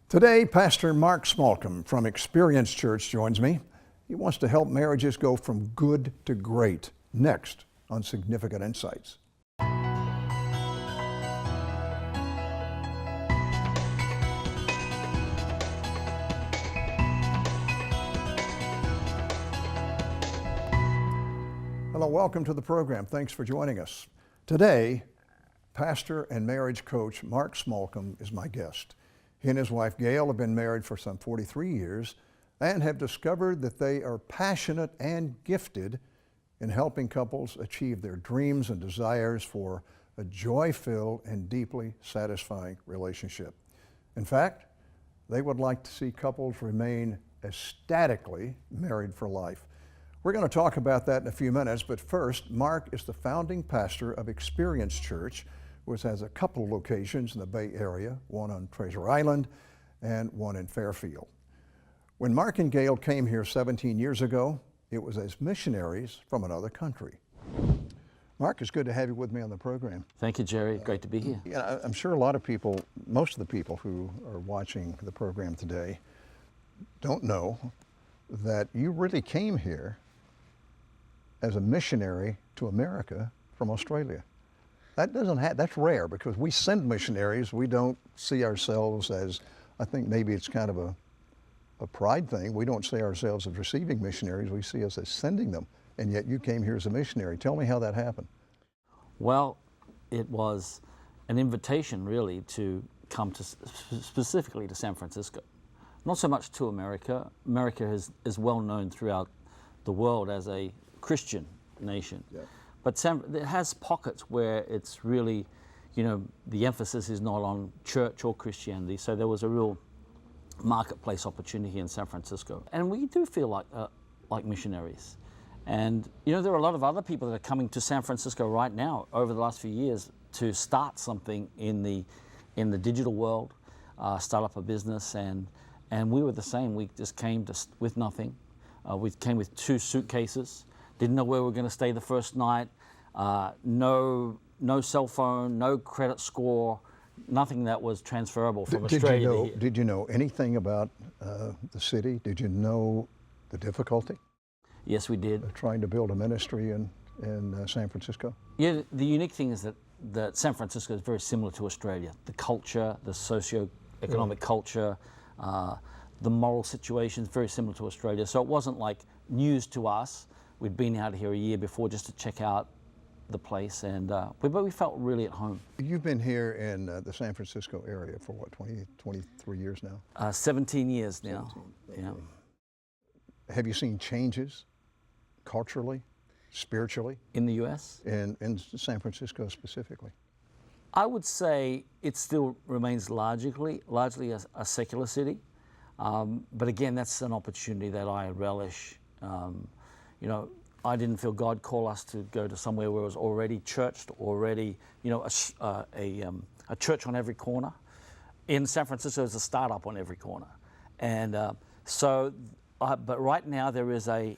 Today, Pastor Mark Smallcombe from Experience Church joins me. He wants to help marriages go from good to great. Next on Significant Insights. Hello, welcome to the program. Thanks for joining us. Today, pastor and marriage coach Mark Smallcombe is my guest. He and his wife Gail have been married for some 43 years and have discovered that they are passionate and gifted in helping couples achieve their dreams and desires for a joy-filled and deeply satisfying relationship. In fact, they would like to see couples remain ecstatically married for life. We're going to talk about that in a few minutes, but first, Mark is the founding pastor of Experience Church, which has a couple of locations in the Bay Area, one on Treasure Island and one in Fairfield. When Mark and Gail came here 17 years ago, it was as missionaries from another country. Mark, it's good to have you with me on the program. Thank you, Jerry. Great to be here. Yeah, I'm sure a lot of people, most of the people who are watching the program today, don't know that you really came here as a missionary to America from Australia. That's rare because we send missionaries. We don't see ourselves as, I think maybe it's kind of a pride thing. We don't see ourselves as receiving missionaries. We see us as sending them. And yet you came here as a missionary. Tell me how that happened. Well, it was an invitation really to come to specifically to San Francisco. Not so much to America. America is well known throughout the world as a Christian nation. Yeah. But it has pockets where it's really, the emphasis is not on church or Christianity. So there was a real marketplace opportunity in San Francisco. And we do feel like missionaries. And, there are a lot of other people that are coming to San Francisco right now over the last few years to start something in the digital world, start up a business. And we were the same. We just came with nothing. We came with 2 suitcases. Didn't know where we were going to stay the first night. No cell phone, no credit score, nothing that was transferable from Australia to here. Did you know anything about the city? Did you know the difficulty? Yes, we did. Trying to build a ministry in San Francisco? Yeah, the unique thing is that San Francisco is very similar to Australia. The culture, the socio-economic culture, the moral situation is very similar to Australia. So it wasn't like news to us. We'd been out here a year before just to check out the place, but we felt really at home. You've been here in the San Francisco area for what, 23 years now? 17 years now. 17. Okay. Yeah. Have you seen changes culturally, spiritually? In the U.S.? In San Francisco specifically? I would say it still remains largely a secular city. But again, that's an opportunity that I relish. I didn't feel God call us to go to somewhere where it was already churched, already, a church on every corner. In San Francisco, there's a startup on every corner, and but right now there is a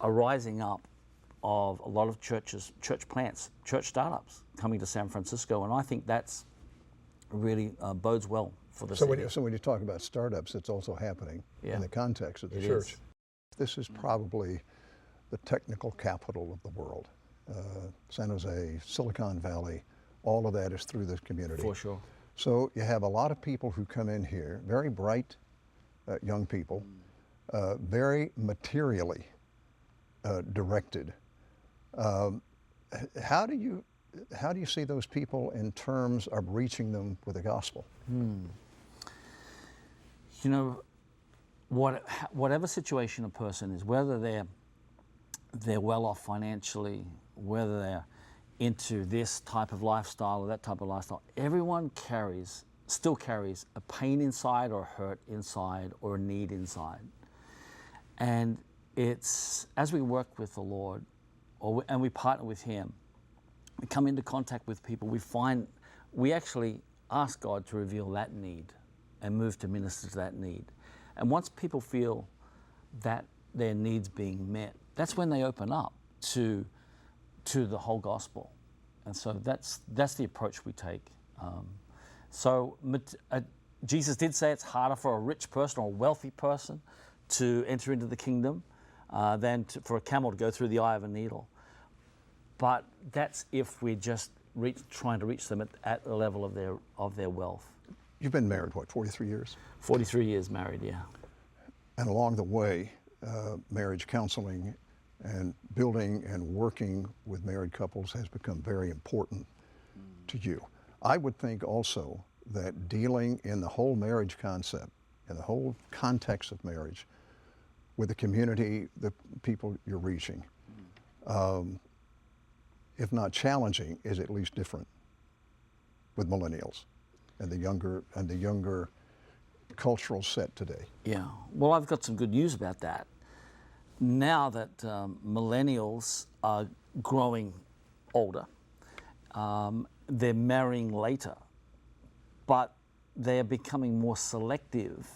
rising up of a lot of churches, church plants, church startups coming to San Francisco, and I think that's really bodes well for the city. So when you talk about startups, it's also happening in the context of the church. This is probably the technical capital of the world. San Jose, Silicon Valley, all of that is through this community. For sure. So you have a lot of people who come in here, very bright young people, very materially directed. How do you see those people in terms of reaching them with the gospel? Whatever situation a person is, whether they're well off financially, whether they're into this type of lifestyle or that type of lifestyle, everyone still carries a pain inside or a hurt inside or a need inside. And it's, as we work with the Lord and we partner with Him, we come into contact with people, we actually ask God to reveal that need and move to minister to that need. And once people feel that their needs being met, that's when they open up to the whole gospel. And so that's the approach we take. So Jesus did say it's harder for a rich person or a wealthy person to enter into the kingdom than for a camel to go through the eye of a needle. But that's if we're just trying to reach them at the level of their wealth. You've been married, what, 43 years? 43 years married, yeah. And along the way, marriage counseling and building and working with married couples has become very important to you. I would think also that dealing in the whole marriage concept, in the whole context of marriage, with the community, the people you're reaching, if not challenging, is at least different with millennials and the younger cultural set today. Yeah. Well, I've got some good news about that. Now that millennials are growing older, they're marrying later, but they're becoming more selective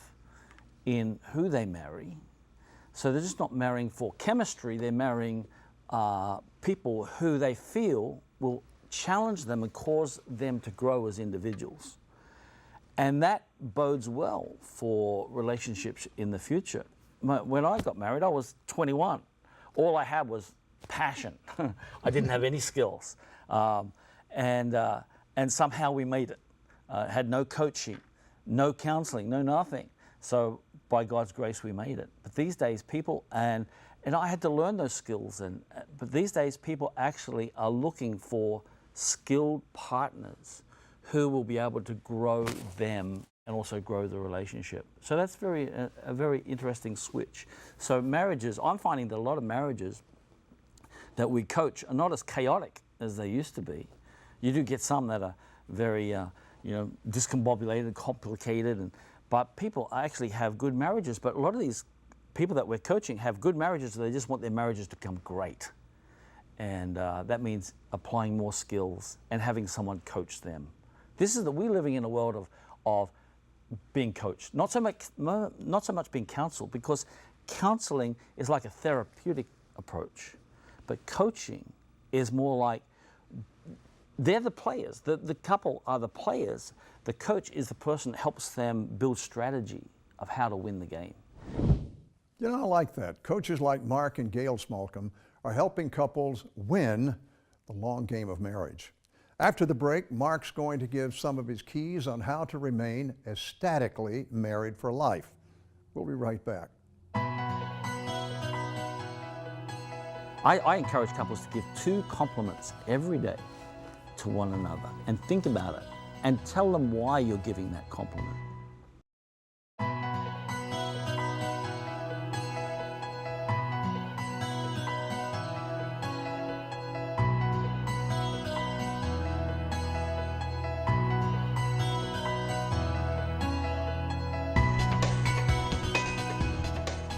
in who they marry. So they're just not marrying for chemistry, they're marrying people who they feel will challenge them and cause them to grow as individuals. And that bodes well for relationships in the future. When I got married, I was 21. All I had was passion. I didn't have any skills. And somehow we made it. Had no coaching, no counseling, no nothing. So by God's grace, we made it. But these days, people, and I had to learn those skills. But these days, people actually are looking for skilled partners who will be able to grow them and also grow the relationship. So that's a very interesting switch. So marriages, I'm finding that a lot of marriages that we coach are not as chaotic as they used to be. You do get some that are very discombobulated, complicated, but people actually have good marriages. But a lot of these people that we're coaching have good marriages, they just want their marriages to become great. And that means applying more skills and having someone coach them. We're living in a world of being coached, not so much being counseled, because counseling is like a therapeutic approach, but coaching is more like they're the players. The couple are the players. The coach is the person that helps them build strategy of how to win the game. You know, I like that. Coaches like Mark and Gail Smallcombe are helping couples win the long game of marriage. After the break, Mark's going to give some of his keys on how to remain ecstatically married for life. We'll be right back. I encourage couples to give 2 compliments every day to one another and think about it and tell them why you're giving that compliment.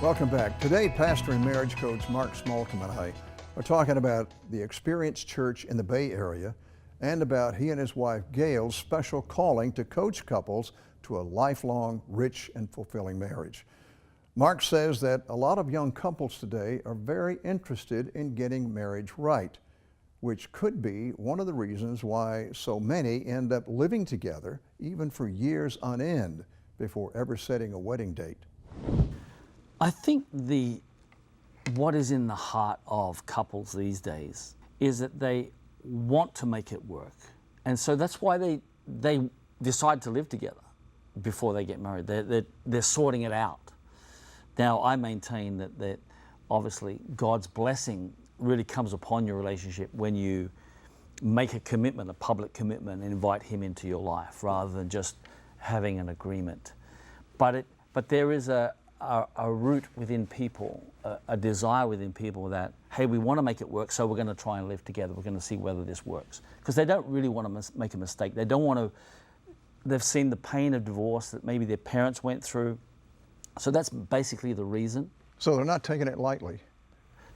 Welcome back. Today, pastor and marriage coach Mark Smallcombe and I are talking about the Experienced Church in the Bay Area and about he and his wife Gail's special calling to coach couples to a lifelong, rich, and fulfilling marriage. Mark says that a lot of young couples today are very interested in getting marriage right, which could be one of the reasons why so many end up living together, even for years on end, before ever setting a wedding date. I think what is in the heart of couples these days is that they want to make it work. And so that's why they decide to live together before they get married. They're sorting it out. Now, I maintain that obviously God's blessing really comes upon your relationship when you make a commitment, a public commitment, and invite Him into your life rather than just having an agreement. But there is a root within people, a desire within people that, hey, we want to make it work, so we're going to try and live together. We're going to see whether this works. Because they don't really want to make a mistake. They don't want to, they've seen the pain of divorce that maybe their parents went through. So that's basically the reason. So they're not taking it lightly.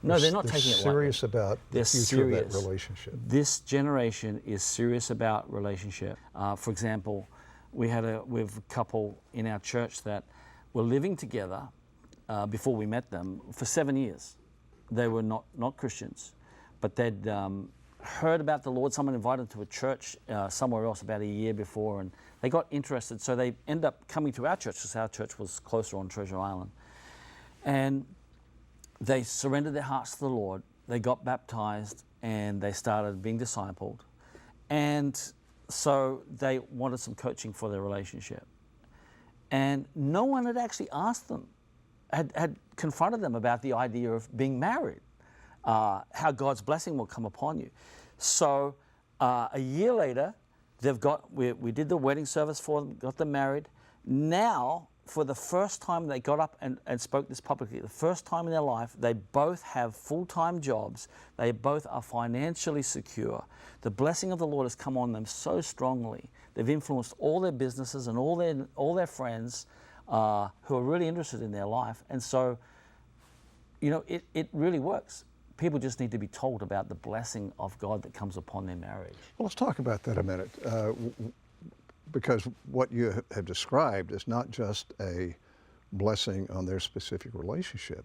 No, they're not taking it lightly. They're serious about the future of that relationship. This generation is serious about relationship. For example, we have a couple in our church that were living together before we met them for 7 years. They were not Christians, but they'd heard about the Lord. Someone invited them to a church somewhere else about a year before, and they got interested. So they ended up coming to our church because our church was closer on Treasure Island. And they surrendered their hearts to the Lord. They got baptized, and they started being discipled. And so they wanted some coaching for their relationship. And no one had actually asked them, had confronted them about the idea of being married, how God's blessing will come upon you. So a year later, we did the wedding service for them, got them married. Now, for the first time, they got up and spoke this publicly. The first time in their life, they both have full-time jobs. They both are financially secure. The blessing of the Lord has come on them so strongly. They've influenced all their businesses and all their friends who are really interested in their life. And so, it really works. People just need to be told about the blessing of God that comes upon their marriage. Well, let's talk about that a minute, because what you have described is not just a blessing on their specific relationship,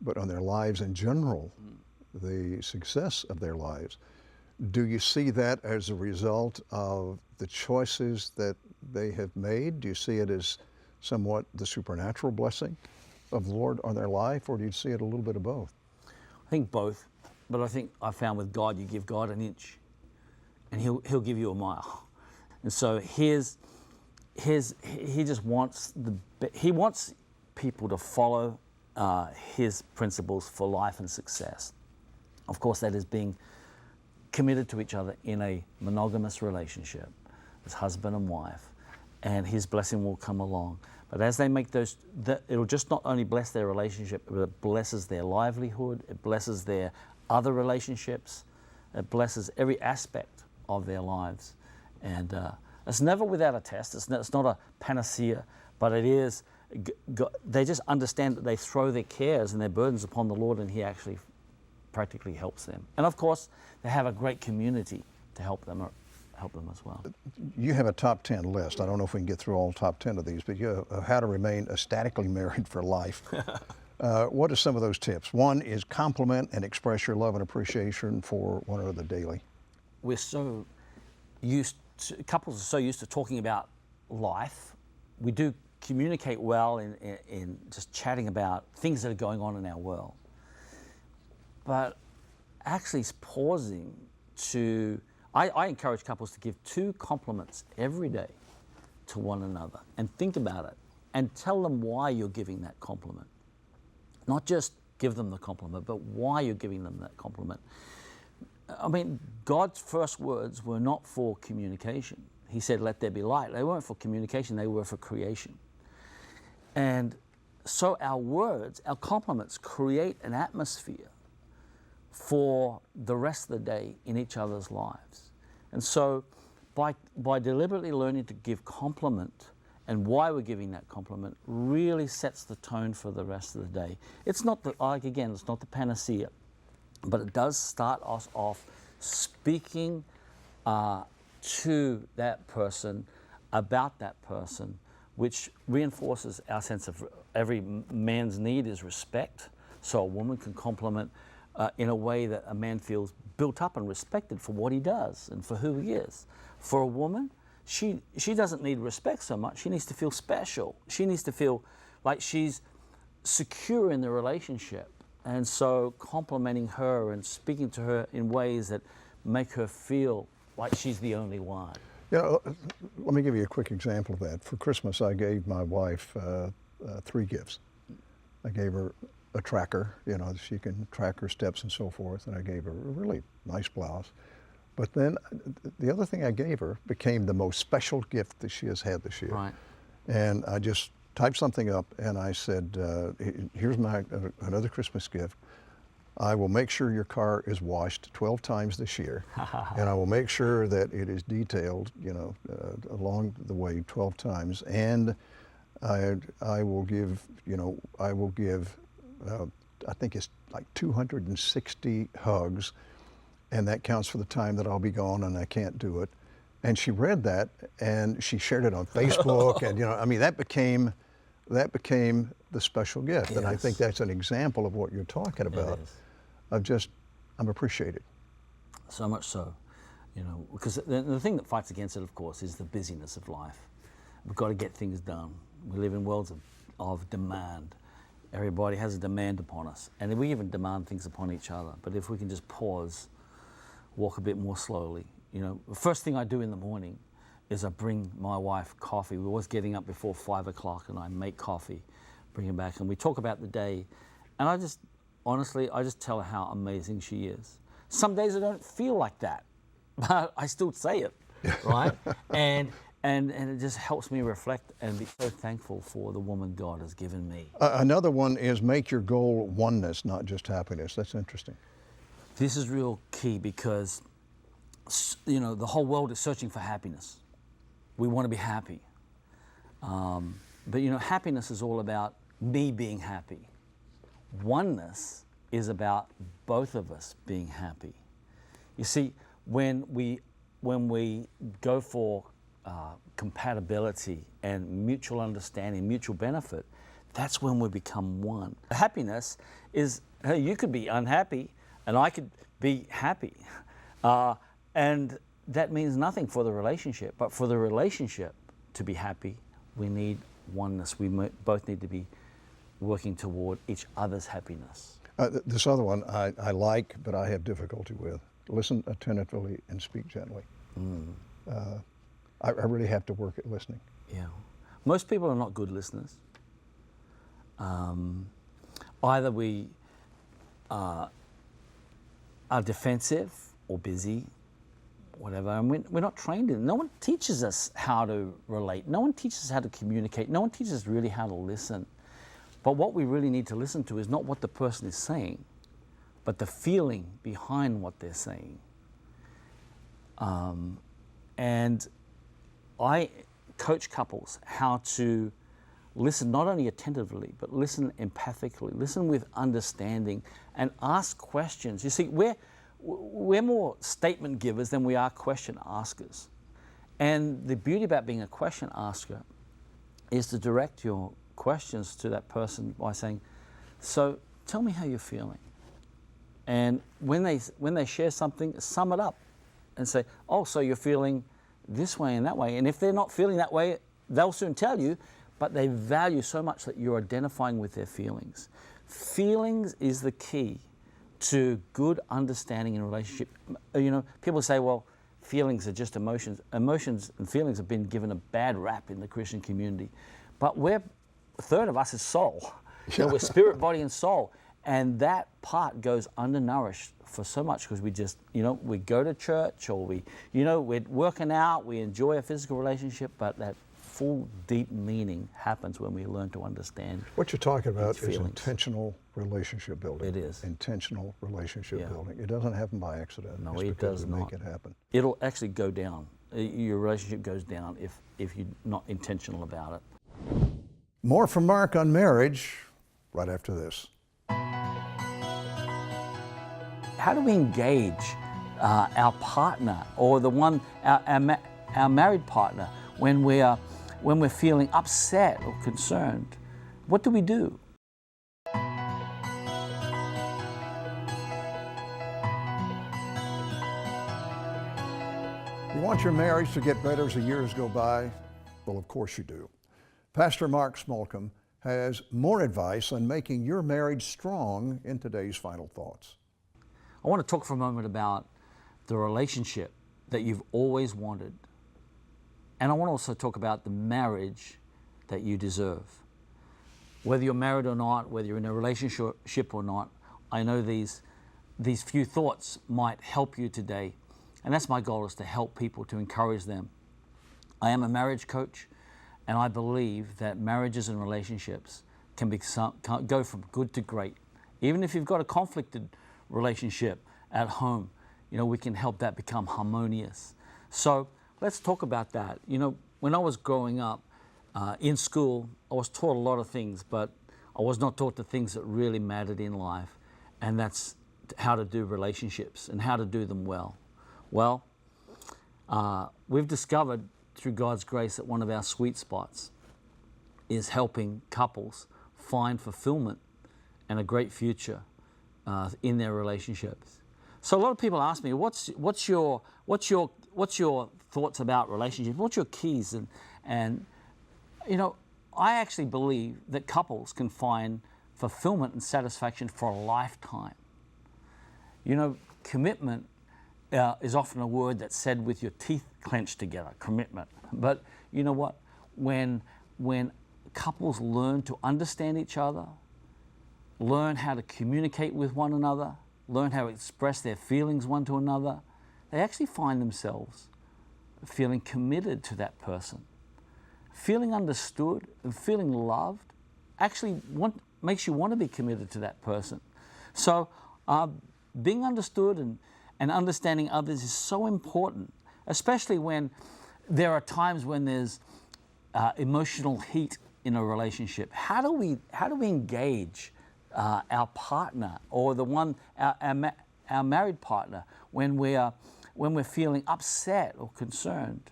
but on their lives in general, the success of their lives. Do you see that as a result of the choices that they have made? Do you see it as somewhat the supernatural blessing of the Lord on their life, or do you see it a little bit of both? I think both, but I think I found with God, you give God an inch, and He'll give you a mile. And so he just wants he wants people to follow His principles for life and success. Of course, that is being committed to each other in a monogamous relationship as husband and wife, and His blessing will come along. But as they make it'll just not only bless their relationship, but it blesses their livelihood, it blesses their other relationships, it blesses every aspect of their lives. And it's never without a test, it's not a panacea, but it is, they just understand that they throw their cares and their burdens upon the Lord, and He actually practically helps them. And of course, they have a great community to help them as well. You have a top 10 list. I don't know if we can get through all top 10 of these, but you have how to remain ecstatically married for life. What are some of those tips? One is compliment and express your love and appreciation for one another daily. We're so couples are so used to talking about life. We do communicate well in just chatting about things that are going on in our world. But actually pausing to, I encourage couples to give 2 compliments every day to one another and think about it and tell them why you're giving that compliment. Not just give them the compliment, but why you're giving them that compliment. I mean, God's first words were not for communication. He said, "Let there be light." They weren't for communication, they were for creation. And so our words, our compliments create an atmosphere for the rest of the day in each other's lives. And so by deliberately learning to give compliment and why we're giving that compliment really sets the tone for the rest of the day. It's not it's not the panacea, but it does start us off speaking to that person, about that person, which reinforces our sense of every man's need is respect. So a woman can compliment in a way that a man feels built up and respected for what he does and for who he is. For a woman, she doesn't need respect so much. She needs to feel special. She needs to feel like she's secure in the relationship. And so complimenting her and speaking to her in ways that make her feel like she's the only one. Let me give you a quick example of that. For Christmas, I gave my wife 3 gifts. I gave her a tracker, she can track her steps and so forth, and I gave her a really nice blouse. But then the other thing I gave her became the most special gift that she has had this year. Right. And I just typed something up and I said, here's another Christmas gift. I will make sure your car is washed 12 times this year, and I will make sure that it is detailed, along the way 12 times. And I will give, I think it's like 260 hugs, and that counts for the time that I'll be gone and I can't do it. And she read that and she shared it on Facebook, and that became the special gift. Yes. And I think that's an example of what you're talking about. I'm appreciated. So much so, because the thing that fights against it, of course, is the busyness of life. We've got to get things done. We live in worlds of demand. Everybody has a demand upon us, and we even demand things upon each other. But if we can just pause, walk a bit more slowly. The first thing I do in the morning is I bring my wife coffee. We're always getting up before 5 o'clock, and I make coffee, bring her back, and we talk about the day. And honestly, I just tell her how amazing she is. Some days I don't feel like that, but I still say it, right? And it just helps me reflect and be so thankful for the woman God has given me. Another one is make your goal oneness, not just happiness. That's interesting. This is real key because, the whole world is searching for happiness. We want to be happy. But happiness is all about me being happy. Oneness is about both of us being happy. You see, when we go for compatibility and mutual understanding, mutual benefit, that's when we become one. Happiness is, hey, you could be unhappy and I could be happy. And that means nothing for the relationship. But for the relationship to be happy, we need oneness. We both need to be working toward each other's happiness. This other one I like, but I have difficulty with. Listen attentively and speak gently. I really have to work at listening. Yeah. Most people are not good listeners. Either we are defensive or busy, whatever, and we're not trained in it. No one teaches us how to relate. No one teaches us how to communicate. No one teaches us really how to listen. But what we really need to listen to is not what the person is saying, but the feeling behind what they're saying. And I coach couples how to listen not only attentively, but listen empathically, listen with understanding, and ask questions. You see, we're more statement givers than we are question askers. And the beauty about being a question asker is to direct your questions to that person by saying, so tell me how you're feeling. And when they share something, sum it up and say, oh, so you're feeling this way and that way. And if they're not feeling that way, they'll soon tell you, but they value so much that you're identifying with their feelings. Feelings is the key to good understanding in a relationship. People say, well, feelings are just emotions. Emotions and feelings have been given a bad rap in the Christian community. But a third of us is soul. We're spirit, body, and soul. And that part goes undernourished for so much because we just, we go to church or we're working out, we enjoy a physical relationship, but that full deep meaning happens when we learn to understand. What you're talking about is intentional relationship building. It is. Intentional relationship building. It doesn't happen by accident. No, it's it because does we not. make it happen. It'll actually go down. Your relationship goes down if you're not intentional about it. More from Mark on marriage right after this. How do we engage our partner or our married partner when we're feeling upset or concerned? What do we do? You want your marriage to get better as the years go by? Well, of course you do. Pastor Mark Smallcombe has more advice on making your marriage strong in today's Final Thoughts. I want to talk for a moment about the relationship that you've always wanted. And I want to also talk about the marriage that you deserve. Whether you're married or not, whether you're in a relationship or not, I know these few thoughts might help you today. And that's my goal, is to help people, to encourage them. I am a marriage coach, and I believe that marriages and relationships can go from good to great. Even if you've got a conflicted relationship at home, we can help that become harmonious. So let's talk about that. When I was growing up in school, I was taught a lot of things, but I was not taught the things that really mattered in life, and that's how to do relationships and how to do them well. Well, we've discovered through God's grace that one of our sweet spots is helping couples find fulfillment and a great future in their relationships. So a lot of people ask me, what's your thoughts about relationships? What's your keys? And you know, I actually believe that couples can find fulfillment and satisfaction for a lifetime. You know, commitment is often a word that's said with your teeth clenched together, commitment. But you know what? When couples learn to understand each other, learn how to communicate with one another, learn how to express their feelings one to another, they actually find themselves feeling committed to that person. Feeling understood and feeling loved actually makes you want to be committed to that person. So being understood and understanding others is so important, especially when there are times when there's emotional heat in a relationship. How do we engage our partner or our married partner when we're feeling upset or concerned?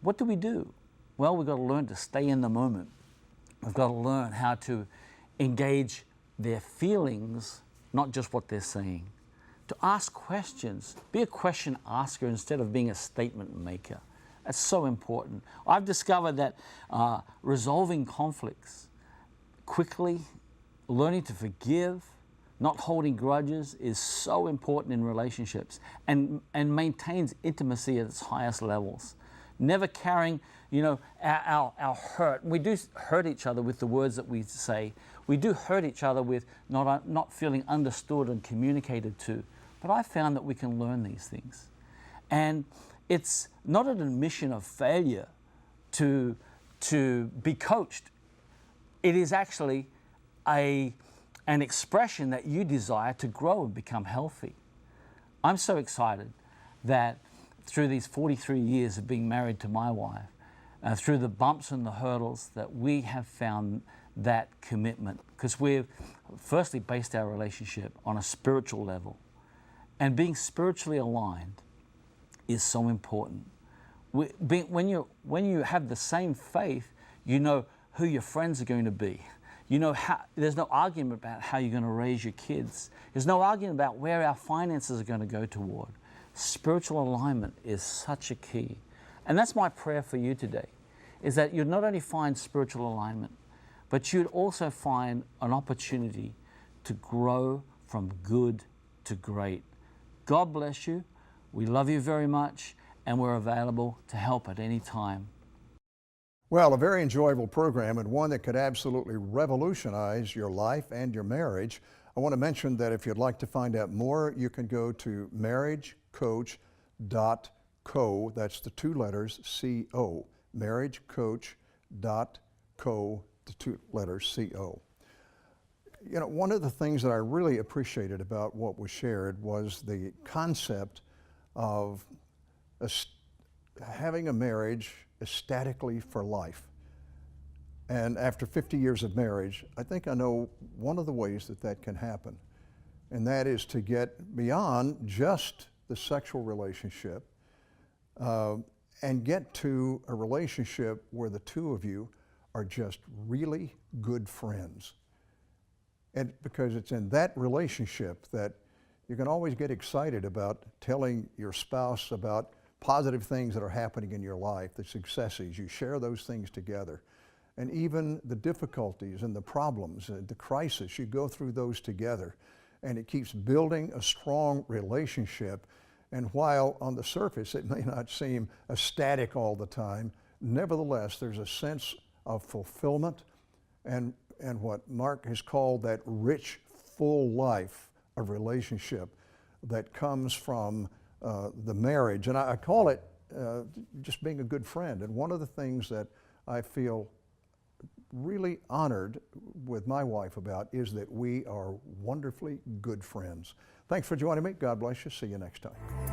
What do? Well, we've got to learn to stay in the moment. We've got to learn how to engage their feelings, not just what they're saying. To ask questions, be a question asker instead of being a statement maker. That's so important. I've discovered that resolving conflicts quickly, learning to forgive, not holding grudges is so important in relationships and maintains intimacy at its highest levels. Never carrying, you know, our hurt. We do hurt each other with the words that we say. We do hurt each other with not feeling understood and communicated to. But I found that we can learn these things. And it's not an admission of failure to be coached. It is actually an expression that you desire to grow and become healthy. I'm so excited that through these 43 years of being married to my wife, through the bumps and the hurdles, that we have found that commitment, because we've firstly based our relationship on a spiritual level. And being spiritually aligned is so important. When you have the same faith, you know who your friends are going to be. You know there's no argument about how you're going to raise your kids. There's no argument about where our finances are going to go toward. Spiritual alignment is such a key. And that's my prayer for you today, is that you'd not only find spiritual alignment, but you'd also find an opportunity to grow from good to great. God bless you. We love you very much, and we're available to help at any time. Well, a very enjoyable program, and one that could absolutely revolutionize your life and your marriage. I want to mention that if you'd like to find out more, you can go to marriagecoach.co. That's the two letters, C-O. marriagecoach.co, the two letters, C-O. You know, one of the things that I really appreciated about what was shared was the concept of having a marriage ecstatically for life. And after 50 years of marriage, I think I know one of the ways that that can happen, and that is to get beyond just the sexual relationship and get to a relationship where the two of you are just really good friends. And because it's in that relationship that you can always get excited about telling your spouse about positive things that are happening in your life, the successes. You share those things together. And even the difficulties and the problems and the crisis, you go through those together. And it keeps building a strong relationship. And while on the surface it may not seem ecstatic all the time, nevertheless there's a sense of fulfillment and what Mark has called that rich, full life of relationship that comes from the marriage. And I call it just being a good friend. And one of the things that I feel really honored with my wife about is that we are wonderfully good friends. Thanks for joining me. God bless you. See you next time.